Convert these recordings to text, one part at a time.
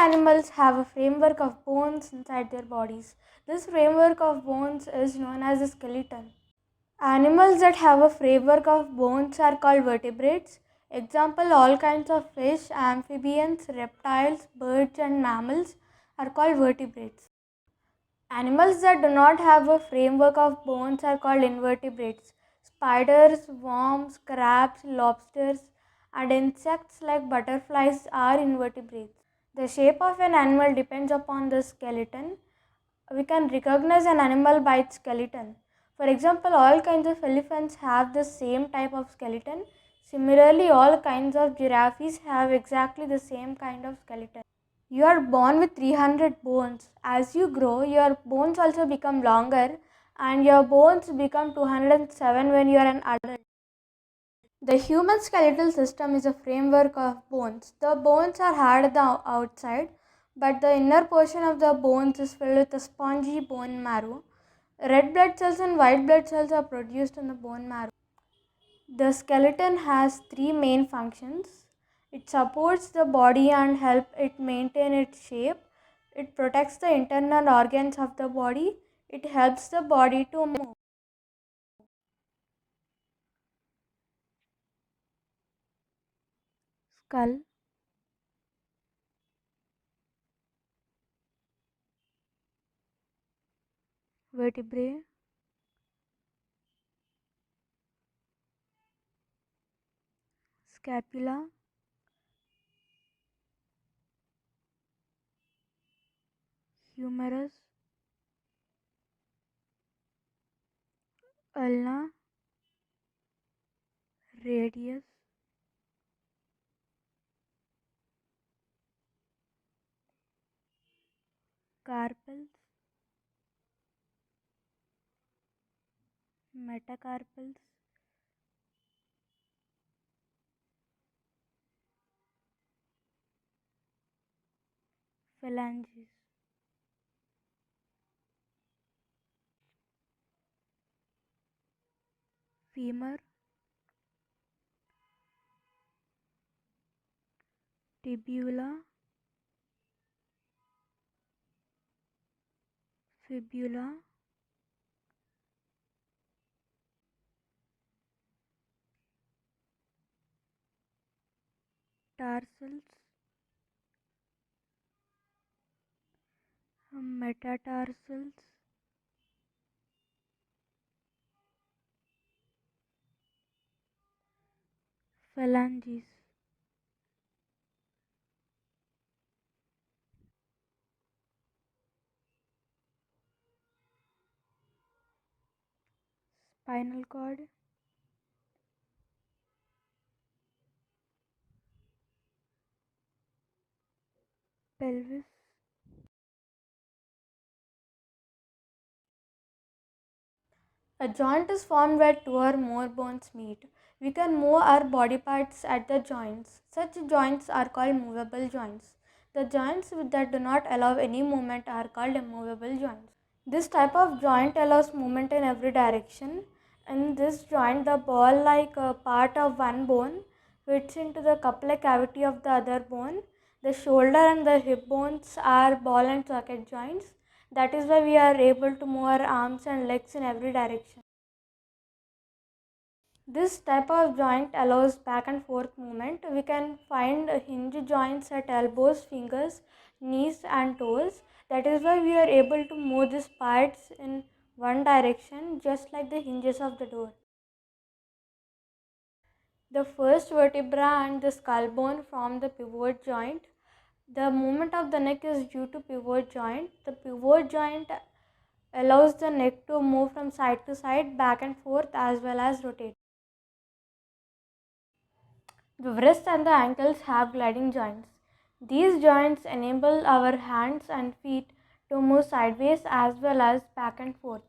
animals have a framework of bones inside their bodies. This framework of bones is known as the skeleton. Animals that have a framework of bones are called vertebrates. Example, all kinds of fish, amphibians, reptiles, birds and mammals are called vertebrates. Animals that do not have a framework of bones are called invertebrates. Spiders, worms, crabs, lobsters and insects like butterflies are invertebrates. The shape of an animal depends upon the skeleton. We can recognize an animal by its skeleton. For example, all kinds of elephants have the same type of skeleton. Similarly, all kinds of giraffes have exactly the same kind of skeleton. You are born with 300 bones. As you grow, your bones also become longer and your bones become 207 when you are an adult. The human skeletal system is a framework of bones. The bones are hard at the outside, but the inner portion of the bones is filled with a spongy bone marrow. Red blood cells and white blood cells are produced in the bone marrow. The skeleton has three main functions. It supports the body and helps it maintain its shape. It protects the internal organs of the body. It helps the body to move. Skull, vertebrae, scapula, humerus, ulna, radius, carpals, metacarpals, phalanges. Femur, tibula, fibula, tarsals, metatarsals, phalanges. Spinal cord, pelvis. A joint is formed where two or more bones meet. We can move our body parts at the joints. Such joints are called movable joints. The joints that do not allow any movement are called immovable joints. This type of joint allows movement in every direction. In this joint, the ball-like part of one bone fits into the cup-like cavity of the other bone. The shoulder and the hip bones are ball and socket joints. That is why we are able to move our arms and legs in every direction. This type of joint allows back and forth movement. We can find hinge joints at elbows, fingers, knees and toes. That is why we are able to move these parts in one direction just like the hinges of the door. The first vertebra and the skull bone form the pivot joint. The movement of the neck is due to pivot joint. The pivot joint allows the neck to move from side to side, back and forth as well as rotate. The wrists and the ankles have gliding joints. These joints enable our hands and feet to move sideways as well as back and forth.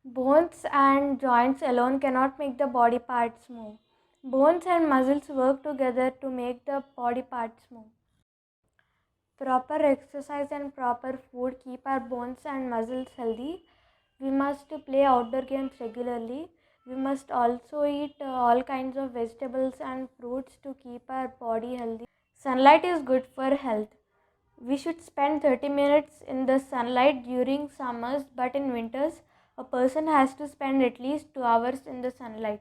Bones and joints alone cannot make the body parts move. Bones and muscles work together to make the body parts move. Proper exercise and proper food keep our bones and muscles healthy. We must play outdoor games regularly. We must also eat all kinds of vegetables and fruits to keep our body healthy. Sunlight is good for health. We should spend 30 minutes in the sunlight during summers, but in winters, a person has to spend at least 2 hours in the sunlight.